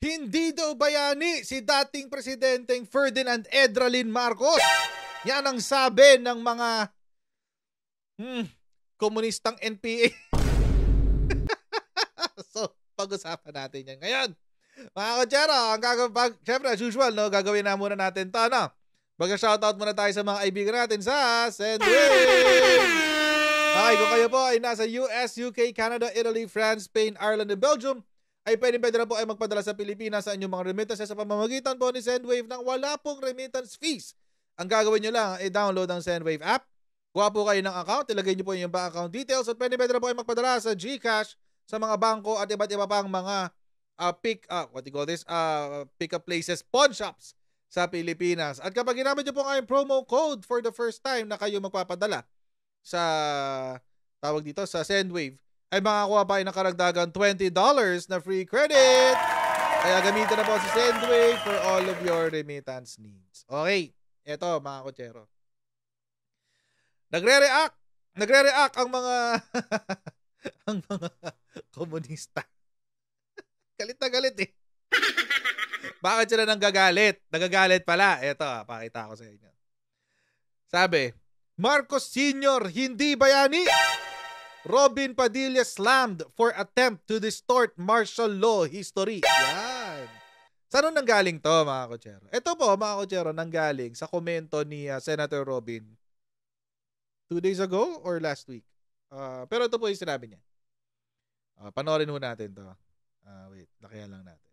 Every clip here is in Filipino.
Hindi daw bayani si dating presidenteng Ferdinand Edralin Marcos. Yan ang sabi ng mga komunistang NPA. So, pag-usapan natin yan ngayon. Mga kotsero, syempre as usual, no, gagawin na muna natin ito, no? Mag-shoutout muna tayo sa mga kaibigan natin sa Sendwave. Okay, kung kayo po ay nasa US, UK, Canada, Italy, France, Spain, Ireland, and Belgium, ay pwede na po ay magpadala sa Pilipinas sa inyong mga remittances sa pamamagitan po ni Sendwave ng wala pong remittance fees. Ang gagawin nyo lang ay download ang Sendwave app. Kuha po kayo ng account, ilagay nyo po yung bank account details at pwede na po ay magpadala sa GCash, sa mga bangko at iba't iba pang mga pick-up places, pawn shops sa Pilipinas. At kapag ginamit nyo po kayong promo code for the first time na kayo magpapadala sa sa Sendwave, ay makakuha pa kayo ng karagdagang $20 na free credit. Kaya gamitin na po si Sendwave for all of your remittance needs. Okay, eto mga kotsero. Nagre-react ang mga ang mga komunista. Galit na galit eh. Bakit sila nanggagalit? Nagagalit pala. Eto, pakita ko sa inyo. Sabi, Marcos Sr. hindi bayani. Robin Padilla slammed for attempt to distort martial law history. Yan. Saan nanggaling to, mga kotsero? Ito po, mga kotsero, nanggaling sa komento ni Senator Robin 2 days ago or last week. Pero ito po yung sinabi niya. Panoorin mo natin to. Wait, lakihan lang natin.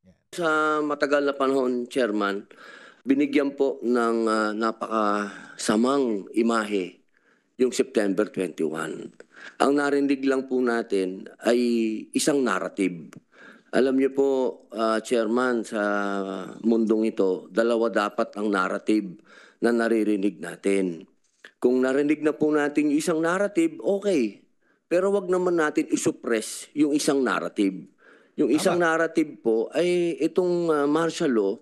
Yan. Sa matagal na panahon, Chairman, binigyan po ng napakasamang imahe yung September 21. Ang narinig lang po natin ay isang narrative. Alam niyo po, Chairman, sa mundong ito, dalawa dapat ang narrative na naririnig natin. Kung narinig na po natin yung isang narrative, okay. Pero wag naman natin isuppress yung isang narrative. Yung isang narrative po ay itong martial law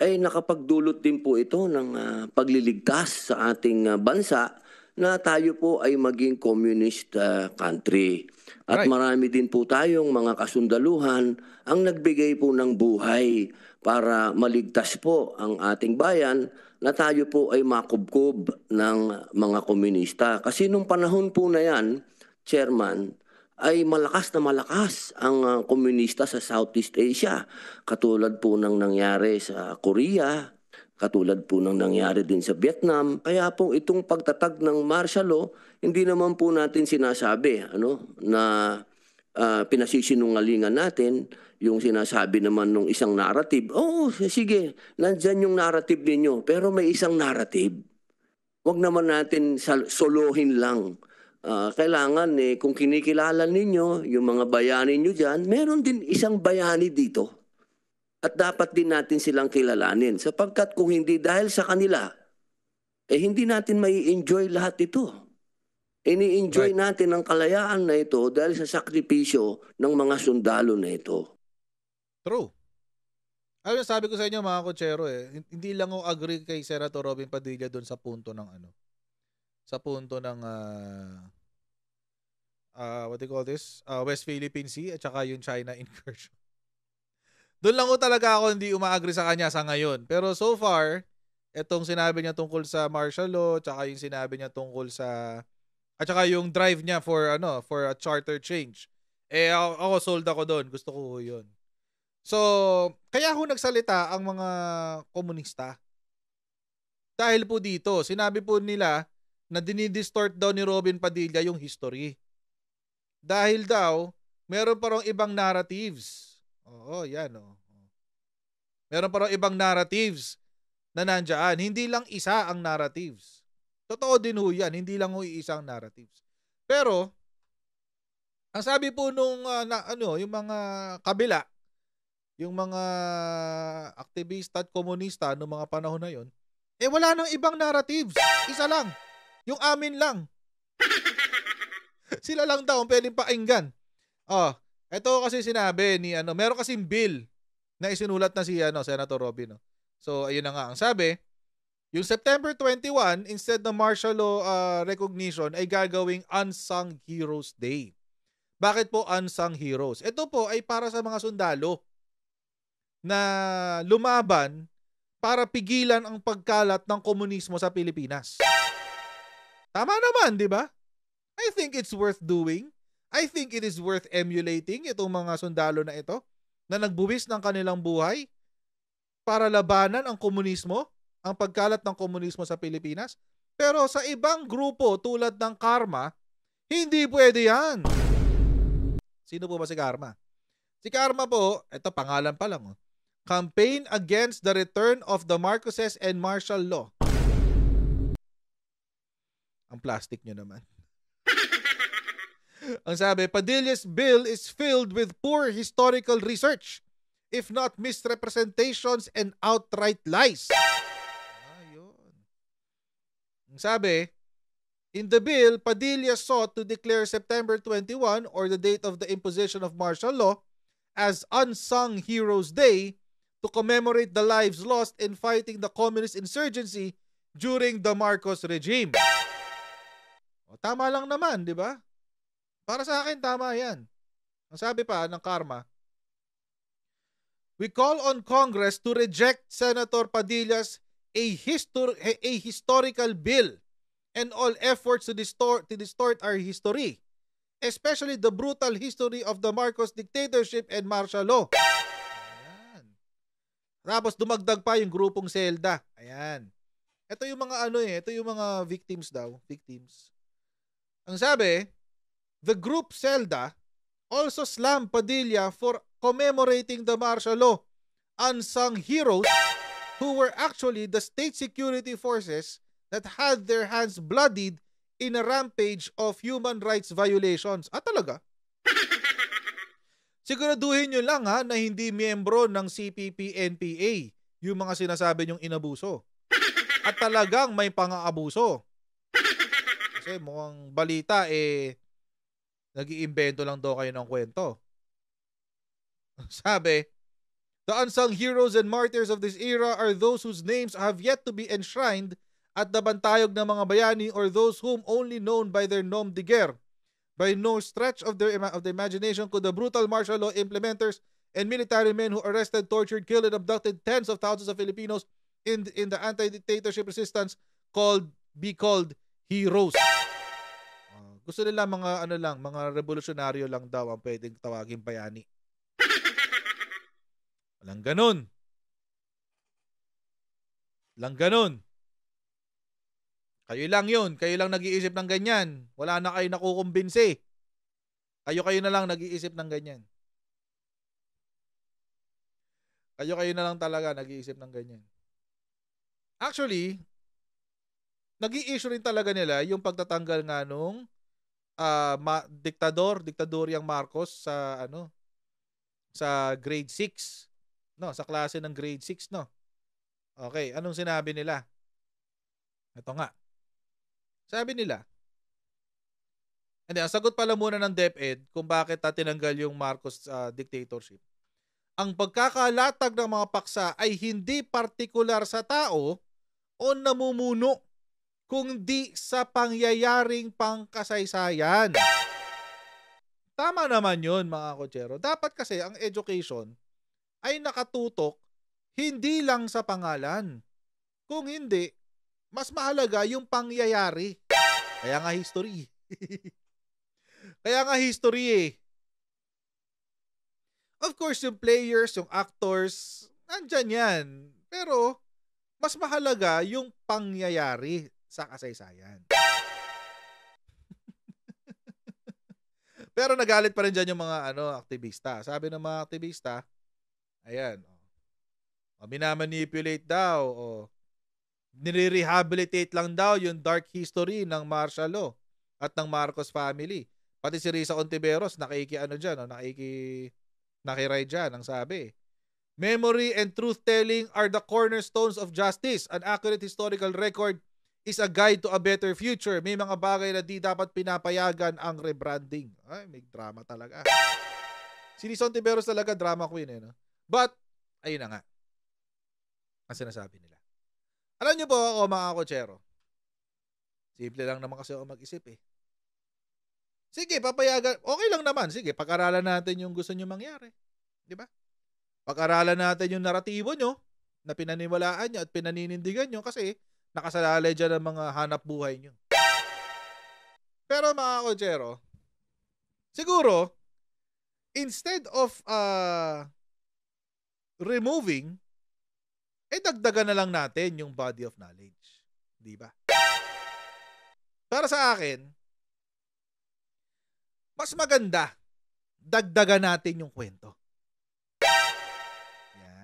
ay nakapagdulot din po ito ng pagliligtas sa ating bansa na tayo po ay maging communist country. At marami din po tayong mga kasundaluhan ang nagbigay po ng buhay para maligtas po ang ating bayan na tayo po ay makubkob ng mga komunista. Kasi nung panahon po na yan, Chairman, ay malakas na malakas ang komunista sa Southeast Asia. Katulad po ng nangyari sa Korea, katulad po ng nangyari din sa Vietnam. Kaya po itong pagtatag ng martial law, hindi naman po natin sinasabi na pinasisinungalingan natin yung sinasabi naman ng isang narrative. Oo, sige, nandyan yung narrative ninyo, pero may isang narrative. Huwag naman natin solohin lang. Kailangan kung kinikilala ninyo yung mga bayani nyo dyan, meron din isang bayani dito. At dapat din natin silang kilalanin. Sapagkat kung hindi dahil sa kanila, hindi natin mai enjoy lahat ito. Ini-enjoy natin ang kalayaan na ito dahil sa sakripisyo ng mga sundalo na ito. True. Ano sabi ko sa inyo mga kotsero hindi lang ako agree kay Senator Robin Padilla doon sa punto ng sa punto ng what do you call this? West Philippine Sea at saka yung China incursion. Doon lang ko talaga ako hindi umaagree sa kanya sa ngayon. Pero so far, etong sinabi niya tungkol sa martial law, tsaka yung sinabi niya tungkol sa at saka yung drive niya for a charter change. Ako sold ako doon. Gusto ko 'yun. So, kaya ako nagsalita ang mga komunista. Dahil po dito, sinabi po nila na dinidistort daw ni Robin Padilla yung history. Dahil daw, meron pa rin ibang narratives. Oo, yan Meron pa rin ibang narratives na nandyan. Hindi lang isa ang narratives. Totoo din ho yan, hindi lang ho isang narratives. Pero, ang sabi po nung yung mga kabila, yung mga aktivista at komunista noong mga panahon na yon, wala nang ibang narratives. Isa lang. Yung amin lang. Sila lang daw ang pwedeng pakinggan. Ito kasi sinabi ni meron kasing bill na isinulat na si Senator Robin. So ayun na nga ang sabi, yung September 21 instead ng martial law recognition ay gagawing Unsung Heroes Day. Bakit po unsung heroes? Ito po ay para sa mga sundalo. na lumaban para pigilan ang pagkalat ng komunismo sa Pilipinas. Tama naman, di ba? I think it's worth doing. I think it is worth emulating itong mga sundalo na ito na nagbuwis ng kanilang buhay para labanan ang komunismo, ang pagkalat ng komunismo sa Pilipinas. Pero sa ibang grupo tulad ng Karma, hindi pwede yan. Sino po ba si Karma? Si Karma po, ito pangalan pa lang. Campaign Against the Return of the Marcoses and Martial Law. Ang plastic nyo naman. Ang sabi, Padilla's bill is filled with poor historical research, if not misrepresentations and outright lies. Ayun. Ang sabi, in the bill, Padilla sought to declare September 21 or the date of the imposition of martial law as Unsung Heroes Day to commemorate the lives lost in fighting the communist insurgency during the Marcos regime. O, tama lang naman, di ba? Para sa akin, tama yan. Ang sabi pa ng Karma, we call on Congress to reject Senator Padilla's a historical bill and all efforts to distort our history, especially the brutal history of the Marcos dictatorship and martial law. Ayan. Tapos dumagdag pa yung grupong Selda. Ayan. Ito yung mga ito yung mga victims daw. Victims. Ang sabi, the group Selda also slammed Padilla for commemorating the martial law, unsung heroes who were actually the state security forces that had their hands bloodied in a rampage of human rights violations. Talaga? Siguraduhin nyo lang na hindi miyembro ng CPP-NPA yung mga sinasabi nyong inabuso. At talagang may pang-aabuso. Kasi mukhang balita nag-iimbento lang daw kayo ng kwento. Sabi, the unsung heroes and martyrs of this era are those whose names have yet to be enshrined at the bantayog ng mga bayani or those whom only known by their nom de guerre. By no stretch of the imagination could the brutal martial law implementers and military men who arrested, tortured, killed, and abducted tens of thousands of Filipinos in the anti-dictatorship resistance be called heroes. Gusto nila mga mga revolusyonaryo lang daw ang pwedeng tawaging bayani. Walang ganun. Walang ganun. Kayo lang yun. Kayo lang nag-iisip ng ganyan. Wala na kayo nakukumbinsi. Kayo na lang nag-iisip ng ganyan. Kayo na lang talaga nag-iisip ng ganyan. Actually, nag-i-issue rin talaga nila yung pagtatanggal nga nung diktadoryang Marcos sa grade 6. No, sa klase ng grade 6, no. Okay, anong sinabi nila? Ito nga. Sabi nila, ang sagot pala muna ng DepEd kung bakit tinanggal yung Marcos dictatorship. Ang pagkakalatag ng mga paksa ay hindi partikular sa tao o namumuno, kundi sa pangyayaring pangkasaysayan. Tama naman yun, mga kotsero. Dapat kasi ang education ay nakatutok hindi lang sa pangalan. Kung hindi, mas mahalaga yung pangyayari. Kaya nga history. Kaya nga history Of course, yung players, yung actors, nandyan yan. Pero, mas mahalaga yung pangyayari sa kasaysayan. Pero nagalit pa rin dyan yung mga aktivista. Sabi ng mga aktivista, ayan, minamanipulate daw, nire-rehabilitate lang daw yung dark history ng martial law at ng Marcos family. Pati si Risa Ontiveros, nakiride dyan, ang sabi. Memory and truth-telling are the cornerstones of justice. An accurate historical record is a guide to a better future. May mga bagay na di dapat pinapayagan ang rebranding. Ay, may drama talaga. Si Risa Ontiveros talaga drama queen no? But, ayun na nga. Ang sinasabi nila. Alam niyo po ako, mga kotsero, simple lang naman kasi ako mag-isip Sige, papayagan. Okay lang naman. Sige, pag-aralan natin yung gusto niyo mangyari. Di ba? Pag-aralan natin yung naratibo nyo na pinaniwalaan nyo at pinaninindigan nyo kasi nakasalalay dyan ang mga hanap buhay nyo. Pero mga kotsero, siguro, instead of removing, dagdagan na lang natin yung body of knowledge. Di ba? Para sa akin, mas maganda, dagdagan natin yung kwento.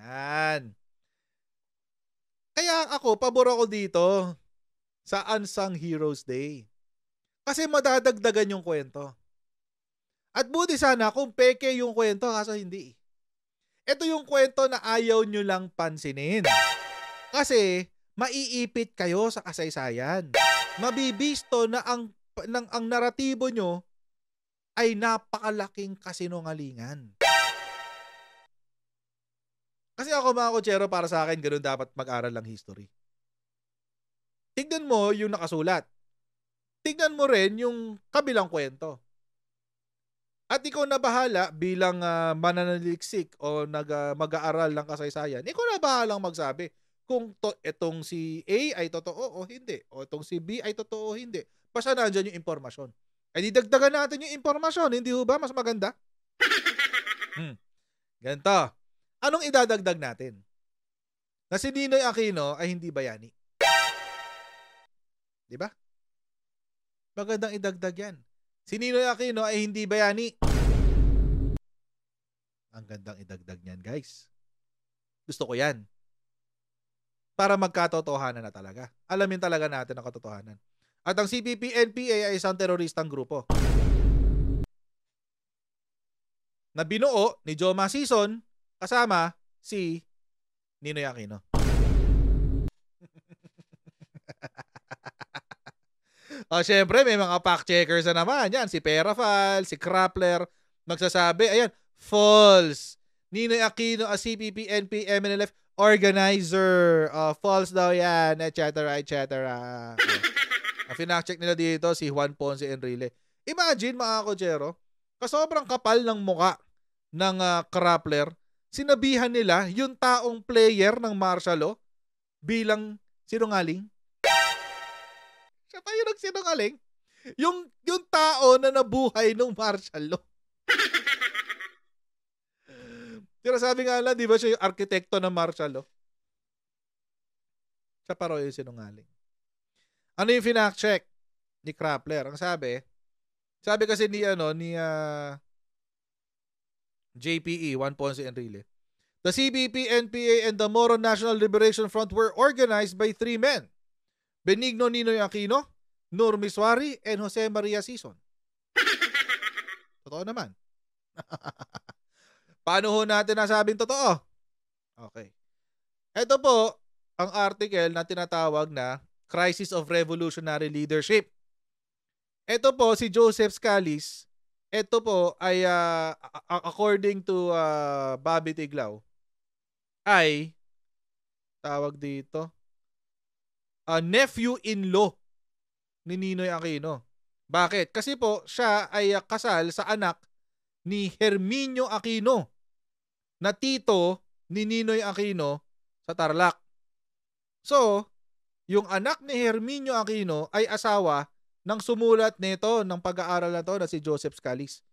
Yan. Kaya ako, pabor ako dito sa Unsung Heroes Day. Kasi madadagdagan yung kwento. At buti sana kung peke yung kwento, kaso hindi. Ito yung kwento na ayaw nyo lang pansinin. Kasi maiipit kayo sa kasaysayan. Mabibisto na ang naratibo nyo ay napakalaking kasinungalingan. Kasi ako mga kotsero, para sa akin, ganun dapat mag-aral ng history. Tignan mo yung nakasulat. Tignan mo rin yung kabilang kwento. At ikaw na bahala bilang mananaliksik o mag-aaral ng kasaysayan, ikaw na bahalang magsabi kung itong si A ay totoo o hindi. O itong si B ay totoo o hindi. Basta nandyan yung impormasyon. Ay didagdagan natin yung impormasyon. Hindi ba? Mas maganda? Ganito. Anong idadagdag natin? Na si Ninoy Aquino ay hindi bayani. Di ba? Magandang idagdag yan. Si Ninoy Aquino ay hindi bayani. Ang gandang idagdag niyan, guys. Gusto ko yan. Para magkatotohanan na talaga. Alamin talaga natin ang katotohanan. At ang CPP-NPA ay isang teroristang grupo na binuo ni Joma Sison kasama si Ninoy Aquino. Syempre, may mga fact-checkers na naman. Yan, si Perafal, si Krappler, nagsasabi, ayan, false. Ninoy Aquino, a CPP, NP, MNLF organizer. False daw yan, etc. Finact-check nila dito si Juan Ponce Enrile. Imagine, mga kotsero, kasobrang kapal ng muka ng Krappler, sinabihan nila yung taong player ng martial law bilang sinungaling. Siya pa yung nagsinungaling. Yung tao na nabuhay ng martial law. Pero sabi nga lang, di ba siya yung arkitekto ng martial law? Siya pa raw yung sinungaling. Ano yung finact check ni Krappler? Ang sabi kasi ni JPE, Juan Ponce Enrile. The CBP, NPA, and the Moro National Liberation Front were organized by 3 men. Benigno Ninoy Aquino, Nur Miswari, and Jose Maria Sison. Totoo naman. Paano ho natin nasabing totoo? Okay. Ito po ang article na tinatawag na Crisis of Revolutionary Leadership. Ito po si Joseph Scalise. Ito po ay according to Bobby Tiglao ay tawag dito nephew-in-law ni Ninoy Aquino. Bakit? Kasi po siya ay kasal sa anak ni Herminio Aquino na tito ni Ninoy Aquino sa Tarlac. So, yung anak ni Herminio Aquino ay asawa ng sumulat nito ng pag-aaral na to na si Joseph Scalise.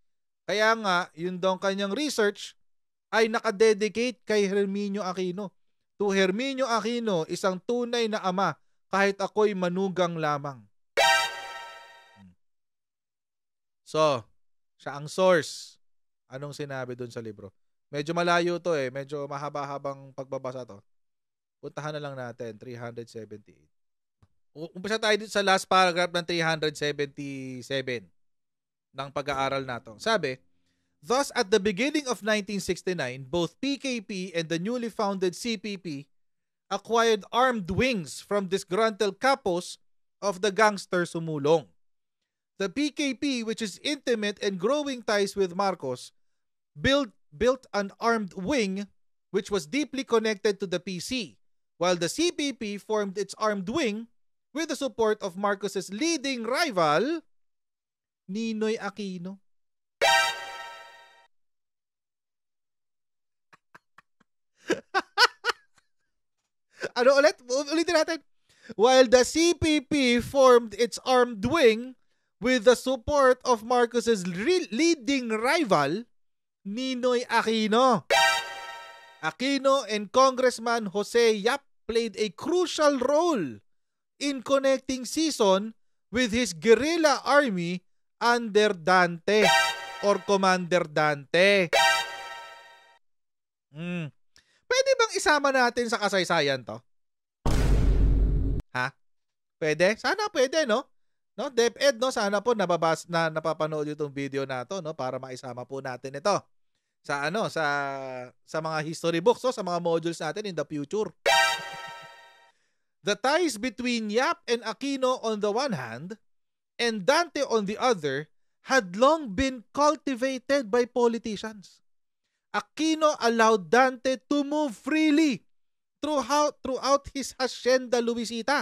Kaya nga, yun daw kanyang research ay nakadedicate kay Herminio Aquino. To Herminio Aquino, isang tunay na ama kahit ako'y manugang lamang. So, siya ang source. Anong sinabi dun sa libro? Medyo malayo to medyo mahaba-habang pagbabasa to. Puntahan na lang natin, 378. Umpisa tayo dito sa last paragraph ng 377 ng pag-aaral nato. Sabi, thus at the beginning of 1969, both PKP and the newly founded CPP acquired armed wings from disgruntled capos of the gangster Sumulong. The PKP, which is intimate and growing ties with Marcos, built an armed wing which was deeply connected to the PC, while the CPP formed its armed wing with the support of Marcos's leading rival, Ninoy Aquino. Ano ulit? Ulitin natin. While the CPP formed its armed wing with the support of Marcos's leading rival, Ninoy Aquino. Aquino and Congressman Jose Yap played a crucial role in connecting Sison with his guerrilla army under Dante or Commander Dante. Pwede bang isama natin sa kasaysayan to? Ha? Pwede? Sana pwede, no? No, DepEd, no, sana po napapanood yung itong video na to, no, para maisama po natin ito sa sa mga history books, no, sa mga modules natin in the future. The ties between Yap and Aquino on the one hand and Dante on the other had long been cultivated by politicians. Aquino allowed Dante to move freely throughout his Hacienda Luisita,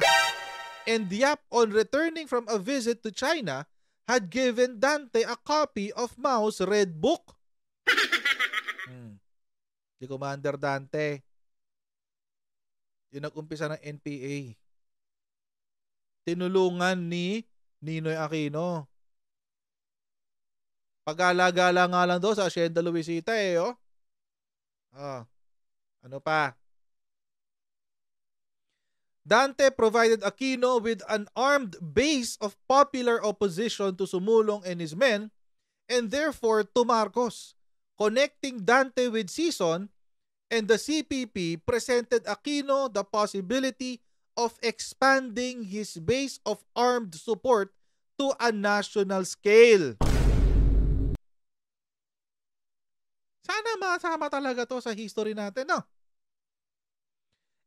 and Yap, on returning from a visit to China, had given Dante a copy of Mao's Red Book. Si Commander Dante, yung nag-umpisa ng NPA. Tinulungan ni Ninoy Aquino. Pag-alagala nga lang daw sa Hacienda Luisita oh. Ano pa? Dante provided Aquino with an armed base of popular opposition to Sumulong and his men, and therefore to Marcos. Connecting Dante with Sison and the CPP presented Aquino the possibility of expanding his base of armed support to a national scale. Sana masama talaga to sa history natin, no?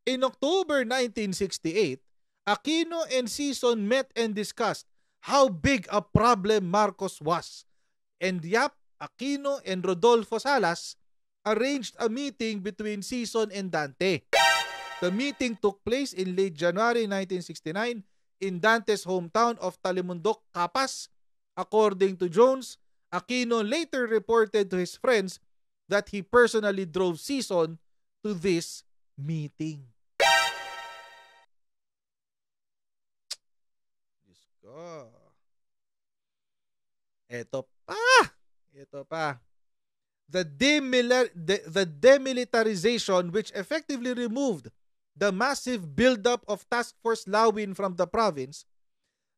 In October 1968, Aquino and Sison met and discussed how big a problem Marcos was, and Yap, Aquino, and Rodolfo Salas arranged a meeting between Sison and Dante. The meeting took place in late January 1969 in Dante's hometown of Talimundok, Capas. According to Jones, Aquino later reported to his friends that he personally drove Sison to this meeting. Diyos ko. Ito pa. The demilitarization, which effectively removed the massive buildup of Task Force Lawin from the province,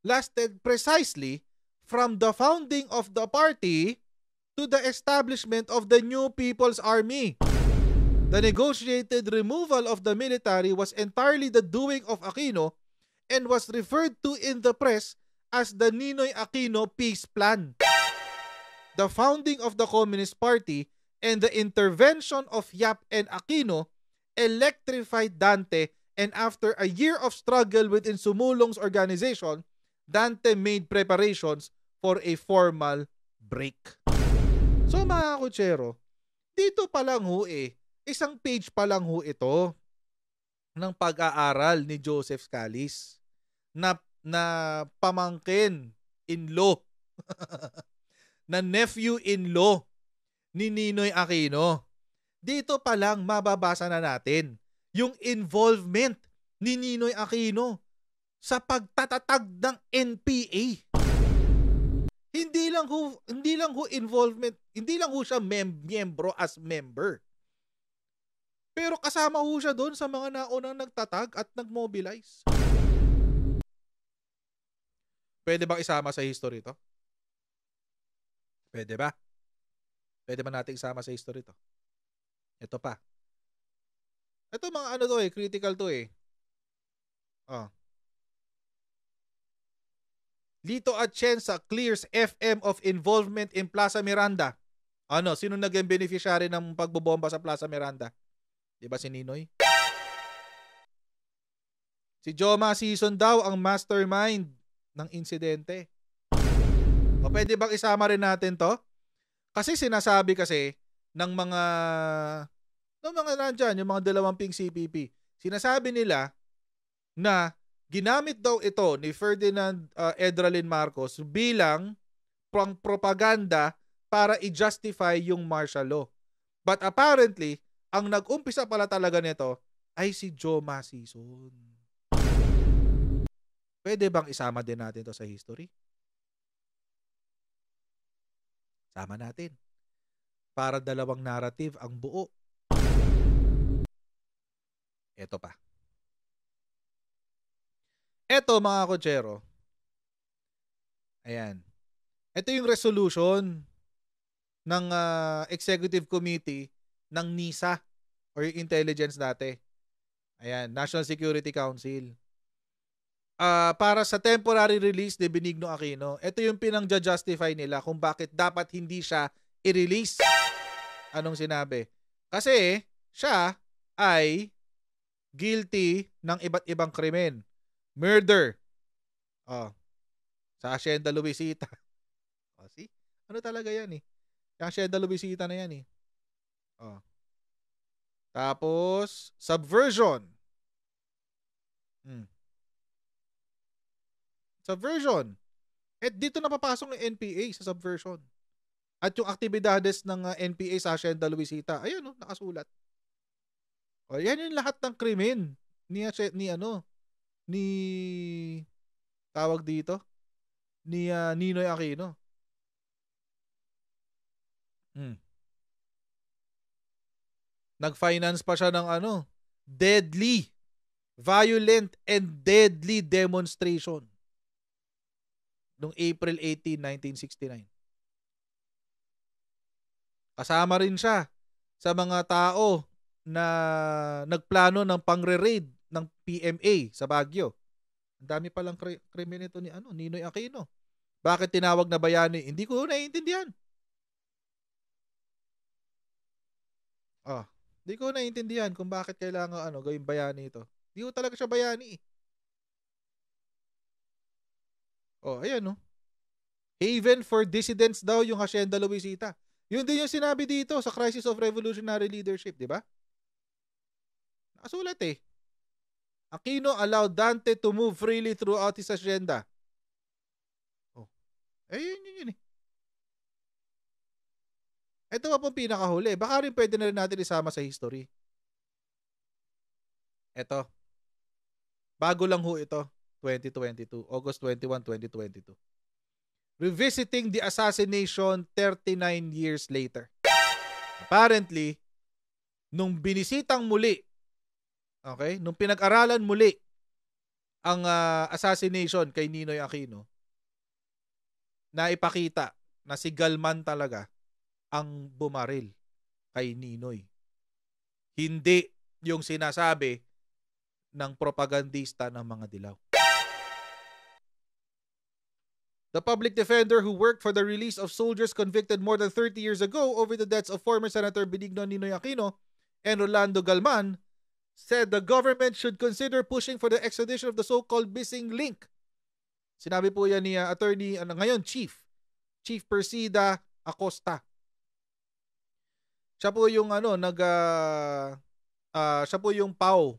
lasted precisely from the founding of the party to the establishment of the New People's Army. The negotiated removal of the military was entirely the doing of Aquino and was referred to in the press as the Ninoy Aquino Peace Plan. The founding of the Communist Party and the intervention of Yap and Aquino electrified Dante, and after a year of struggle within Sumulong's organization, Dante made preparations for a formal break. So mga kutsero, dito pa lang isang page pa lang ito ng pag-aaral ni Joseph Scalise na pamangkin in-law na nephew-in-law ni Ninoy Aquino. Dito pa lang mababasa na natin yung involvement ni Ninoy Aquino sa pagtatatag ng NPA. Hindi lang ho involvement, hindi lang ho siya miyembro as member. Pero kasama ho siya doon sa mga naunang nagtatag at nagmobilize. Pwede bang isama sa history to? Pwede ba? Pwede ba natin isama sa history to? Ito pa. Ito mga ano to critical to Lito Atienza clears FM of involvement in Plaza Miranda. Sino naging beneficiary ng pagbobomba sa Plaza Miranda? Diba si Ninoy? Si Joma Sison daw ang mastermind ng insidente. O pwede bang isama rin natin to? Kasi sinasabi ng mga nandyan, yung mga dalawamping CPP, sinasabi nila na ginamit daw ito ni Ferdinand Edralin Marcos bilang propaganda para i-justify yung martial law. But apparently, ang nag-umpisa pala talaga nito ay si Joma Sison. Pwede bang isama din natin to sa history? Sama natin. Para dalawang narrative ang buo. Ito pa. Ito mga kotsero. Ayan. Ito yung resolution ng Executive Committee ng NISA or yung intelligence dati. Ayan, National Security Council. Para sa temporary release ni Benigno Aquino, ito yung pinang-justify nila kung bakit dapat hindi siya i-release. Anong sinabi? Kasi siya ay guilty ng iba't ibang krimen. Murder. Sa Hacienda Luisita. See? Ano talaga yan eh? Yung Hacienda Luisita na yan eh. Tapos, subversion. Subversion. At dito napapasok ng NPA sa subversion. At yung aktibidades ng NPA sa Hacienda Luisita, ayan nakasulat. Yan yung lahat ng krimen ni tawag dito ni Ninoy Aquino. Nag-finance pa siya ng deadly, violent and deadly demonstration noong April 18, 1969. Kasama rin siya sa mga tao na nagplano ng pangre-raid ng PMA sa Baguio. Ang dami palang krimen ito ni Ninoy Aquino. Bakit tinawag na bayani? Hindi ko naiintindihan. Hindi ko naiintindihan kung bakit kailangan gawing bayani ito. Hindi ko talaga siya bayani. Ayan Haven for dissidents daw yung Hacienda Luisita. Yun din yung sinabi dito sa Crisis of Revolutionary Leadership, di ba? Nakasulat Aquino allowed Dante to move freely throughout his hacienda. Yun Ito pa pong pinakahuli. Baka rin pwede na rin natin isama sa history. Ito. Bago lang ito. 2022. August 21, 2022. Revisiting the assassination 39 years later. Apparently, nung binisitang muli, nung pinag-aralan muli ang assassination kay Ninoy Aquino, na ipakita na si Galman talaga ang bumaril kay Ninoy. Hindi yung sinasabi ng propagandista ng mga dilaw. The public defender who worked for the release of soldiers convicted more than 30 years ago over the deaths of former Senator Benigno Ninoy Aquino and Rolando Galman said the government should consider pushing for the extradition of the so-called missing link. Sinabi po yan ni attorney, ngayon Chief Persida Acosta. Siya po yung siya po yung PAW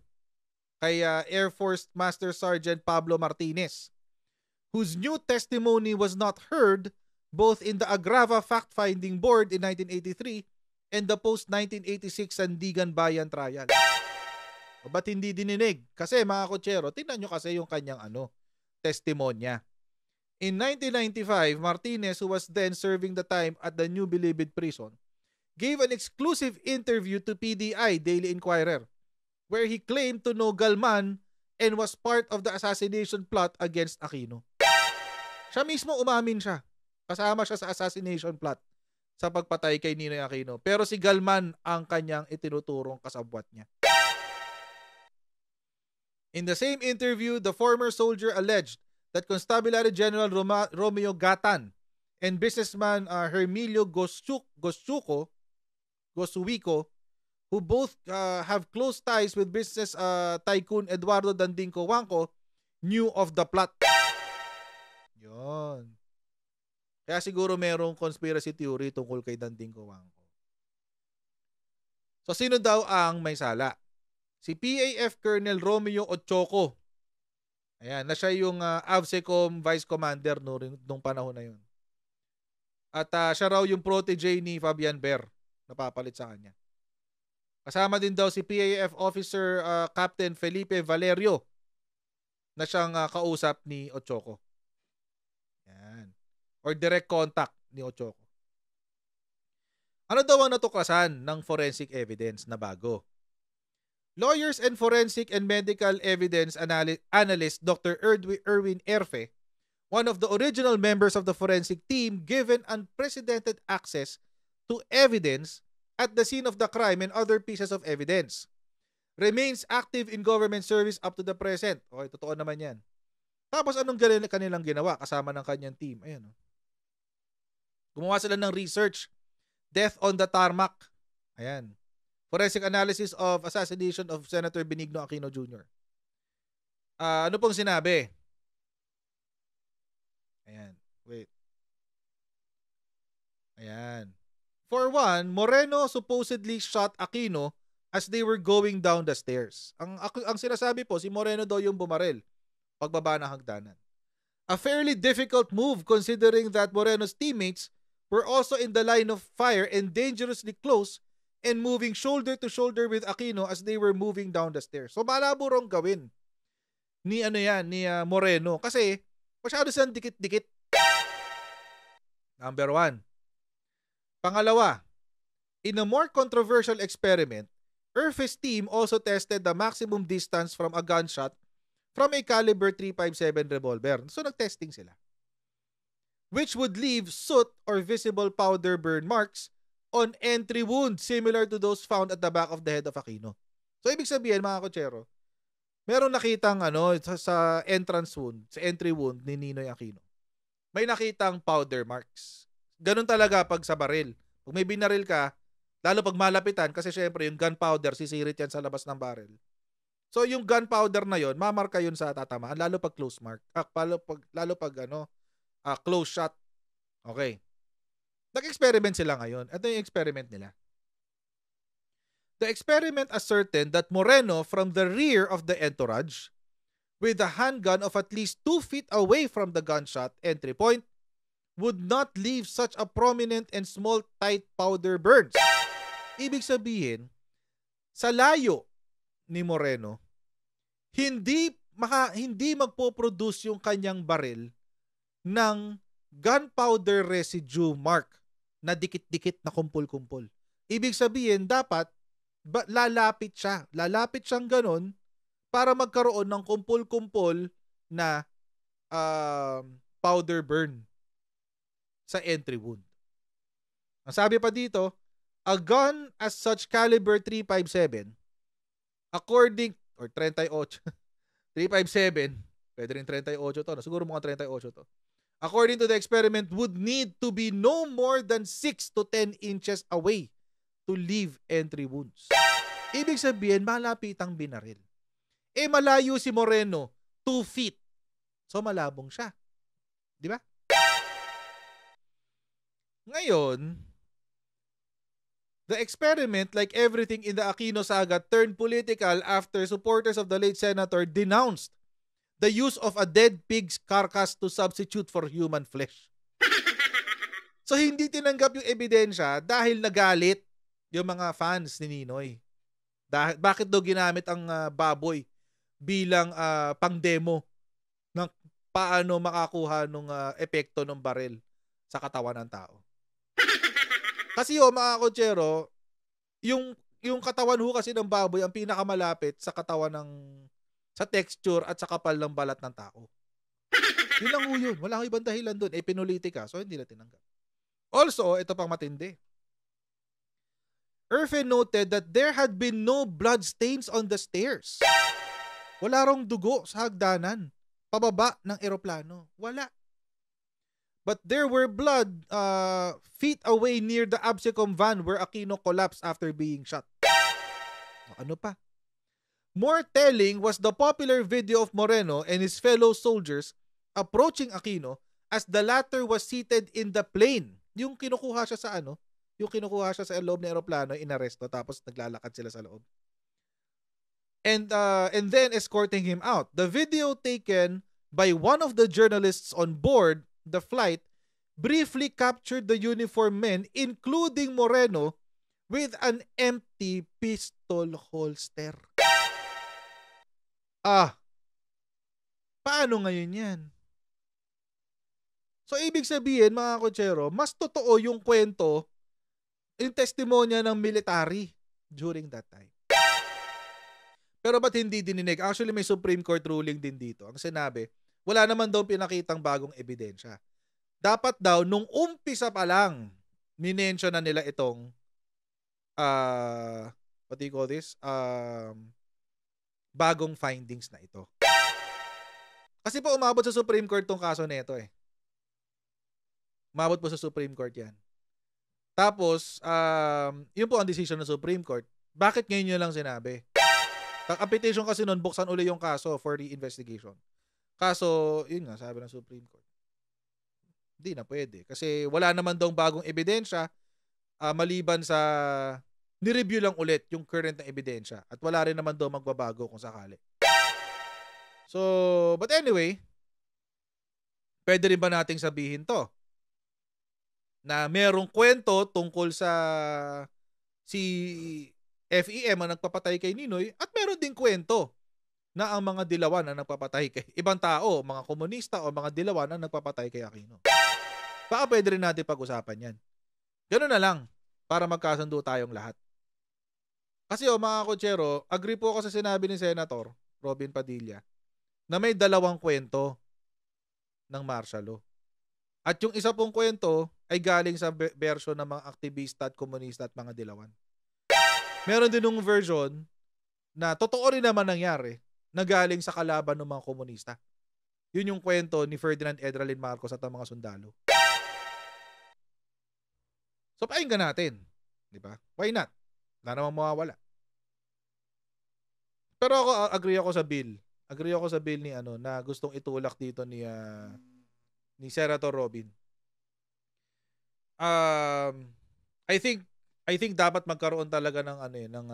kay Air Force Master Sergeant Pablo Martinez, whose new testimony was not heard both in the Agrava Fact-Finding Board in 1983 and the post-1986 Sandigan Bayan Trial. Ba't hindi dininig? Kasi mga kotsero, tingnan nyo kasi yung kanyang testimonya. In 1995, Martinez, who was then serving the time at the New Bilibid prison, gave an exclusive interview to PDI, Daily Inquirer, where he claimed to know Galman and was part of the assassination plot against Aquino. Siya mismo umamin siya. Kasama siya sa assassination plot sa pagpatay kay Ninoy Aquino. Pero si Galman ang kanyang itinuturong kasabwat niya. In the same interview, the former soldier alleged that Constabulary General Romeo Gatan and businessman Hermilio Gosuico, who both have close ties with business tycoon Eduardo Dandinco Wangco, knew of the plot. Yon. Kaya siguro merong conspiracy theory tungkol kay Dandinco Wangco. So sino daw ang may sala? Si PAF Colonel Romeo Ochoco. Ayan, na siya yung AVSECOM Vice Commander nung panahon na yun. At siya raw yung protege ni Fabian Ber, napapalit sa kanya. Kasama din daw si PAF Officer Captain Felipe Valerio na siyang kausap ni Ochoco. Yan. Or direct contact ni Ochoco. Ano daw ang natuklasan ng forensic evidence na bago? Lawyers and forensic and medical evidence analyst Dr. Erwin Erfe, one of the original members of the forensic team, given unprecedented access to evidence at the scene of the crime and other pieces of evidence. Remains active in government service up to the present. Okay, totoo naman yan. Tapos anong kanilang ginawa kasama ng kanyang team? Ayan. Gumawa sila ng research. Death on the tarmac. Ayan. Forensic analysis of assassination of Senator Benigno Aquino Jr. Ano pong sinabi? Ayan. Wait. Ayan. For one, Moreno supposedly shot Aquino as they were going down the stairs. Ang sinasabi po, si Moreno daw yung bumaril pagbaba ng hagdanan. A fairly difficult move considering that Moreno's teammates were also in the line of fire and dangerously close and moving shoulder to shoulder with Aquino as they were moving down the stairs. So malabo rong gawin ni Moreno kasi masyado silang dikit-dikit. Number 1. Pangalawa, in a more controversial experiment, Erfe's team also tested the maximum distance from a gunshot from a caliber .357 revolver. So nag-testing sila. Which would leave soot or visible powder burn marks on entry wounds similar to those found at the back of the head of Aquino. So ibig sabihin mga kotsero, meron nakitang sa entrance wound, sa entry wound ni Ninoy Aquino. May nakitang powder marks. Ganun talaga pag sa baril. Pag may binaril ka, lalo pag malapitan kasi syempre yung gunpowder sisirit yan sa labas ng baril. So yung gunpowder na yon, mamarka yun sa tatamaan lalo pag close mark. Lalo pag close shot. Okay. Nag-experiment sila ngayon. Ito yung experiment nila. The experiment ascertained that Moreno from the rear of the entourage with a handgun of at least 2 feet away from the gunshot entry point would not leave such a prominent and small tight powder burns. Ibig sabihin, sa layo ni Moreno, hindi magpo-produce yung kanyang baril ng gunpowder residue mark na dikit-dikit na kumpul-kumpul. Ibig sabihin, dapat lalapit siya. Lalapit siyang ganun para magkaroon ng kumpul-kumpul na powder burn sa entry wound. Ang sabi pa dito, a gun as such caliber .357 according or 38 357 pwede rin 38 to, no? Siguro mga 38 to. According to the experiment, would need to be no more than 6 to 10 inches away to leave entry wounds. Ibig sabihin, malapitang binaril. Malayo si Moreno, 2 feet. So, malabong siya. Di ba? Ngayon, the experiment, like everything in the Aquino saga, turned political after supporters of the late senator denounced the use of a dead pig's carcass to substitute for human flesh. So, hindi tinanggap yung ebidensya dahil nagalit yung mga fans ni Ninoy. Bakit daw ginamit ang baboy bilang pang-demo ng paano makakuha ng epekto ng baril sa katawan ng tao. Kasi mga kotsero, yung katawan ho kasi ng baboy ang pinakamalapit sa katawan sa texture at sa kapal ng balat ng tao. Yun lang ho yun. Wala kang ibang dahilan dun. Pinolitika. So, hindi na tinanggap. Also, ito pang matindi. Erfe noted that there had been no blood stains on the stairs. Wala rong dugo sa hagdanan. Pababa ng eroplano. Wala. But there were blood feet away near the Absecom van where Aquino collapsed after being shot. Ano pa? More telling was the popular video of Moreno and his fellow soldiers approaching Aquino as the latter was seated in the plane. Yung kinukuha siya sa loob ng eroplano, inaresto, tapos naglalakad sila sa loob. And then escorting him out. The video taken by one of the journalists on board the flight briefly captured the uniformed men, including Moreno, with an empty pistol holster. Paano ngayon yan? So, ibig sabihin, mga kotsero, mas totoo yung kwento, yung testimonya ng military during that time. Pero ba't hindi dininig? Actually, may Supreme Court ruling din dito. Ang sinabi, wala naman daw pinakitang bagong ebidensya. Dapat daw, nung umpisa pa lang, minention na nila itong what do you call this? Bagong findings na ito. Kasi po umabot sa Supreme Court tong kaso na ito eh. Umabot po sa Supreme Court yan. Tapos, yun po ang decision ng Supreme Court. Bakit ngayon nyo lang sinabi? Ang petition kasi nun, buksan uli yung kaso for the investigation. Kaso, yun nga, sabi ng Supreme Court. Hindi na pwede. Kasi wala naman daw bagong ebidensya maliban sa ni-review lang ulit yung current na ebidensya. At wala rin naman daw magbabago kung sakali. So, but anyway, pwede rin ba nating sabihin to? Na merong kwento tungkol sa si FEM ang nagpapatay kay Ninoy at meron ding kwento na ang mga dilawan ang nagpapatay kay ibang tao, mga komunista o mga dilawan ang nagpapatay kay Aquino. Baka pwede rin natin pag-usapan yan. Ganun na lang para magkasundo tayong lahat. Kasi mga kotsero, agree po ako sa sinabi ni Senator Robin Padilla na may dalawang kwento ng martial law. At yung isa pong kwento ay galing sa version ng mga aktivista at komunista at mga dilawan. Meron din yung version na totoo rin naman nangyari na galing sa kalaban ng mga komunista. Yun yung kwento ni Ferdinand Edralin Marcos at ang mga sundalo. So, painggan natin. Di ba? Why not? Wala namang mawawala. Pero ako, agree ako sa bill. Agree ako sa bill ni na gustong itulak dito ni Senator Robin. I think dapat magkaroon talaga ng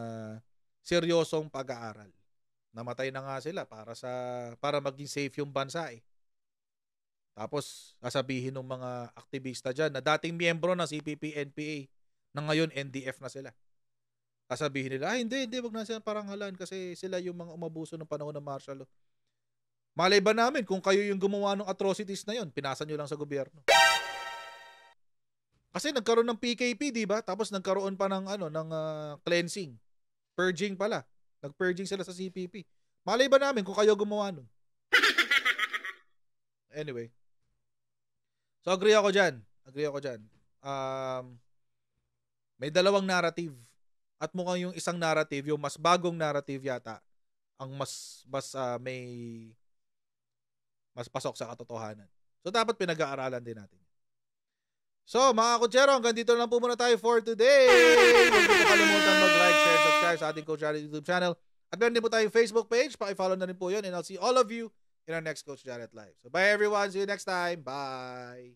seryosong pag-aaral. Namatay na nga sila para maging safe yung bansa eh. Tapos sasabihin ng mga aktivista diyan na dating miyembro ng CPP-NPA na ngayon NDF na sila. Sasabihin nila, hindi, wag na silang paranghalan kasi sila yung mga umabuso ng panahon ng martial law. Malay ba namin kung kayo yung gumawa ng atrocities na yon, pinasa nyo lang sa gobyerno. Kasi nagkaroon ng PKP, di ba? Tapos nagkaroon pa ng cleansing. Purging pala. Nag-purging sila sa CPP. Malay ba namin kung kayo gumawa nun? Anyway. So agree ako dyan. May dalawang narrative. At mukhang yung isang narrative, yung mas bagong narrative yata, ang mas pasok sa katotohanan. So dapat pinag-aaralan din natin. So mga kutsero, hanggang dito lang po muna tayo for today. Huwag niyo po kalimutan mag-like, share, subscribe sa ating Coach Jared YouTube channel. At meron din po tayong Facebook page. Paki-follow na rin po yun. And I'll see all of you in our next Coach Jared Live. So bye everyone. See you next time. Bye.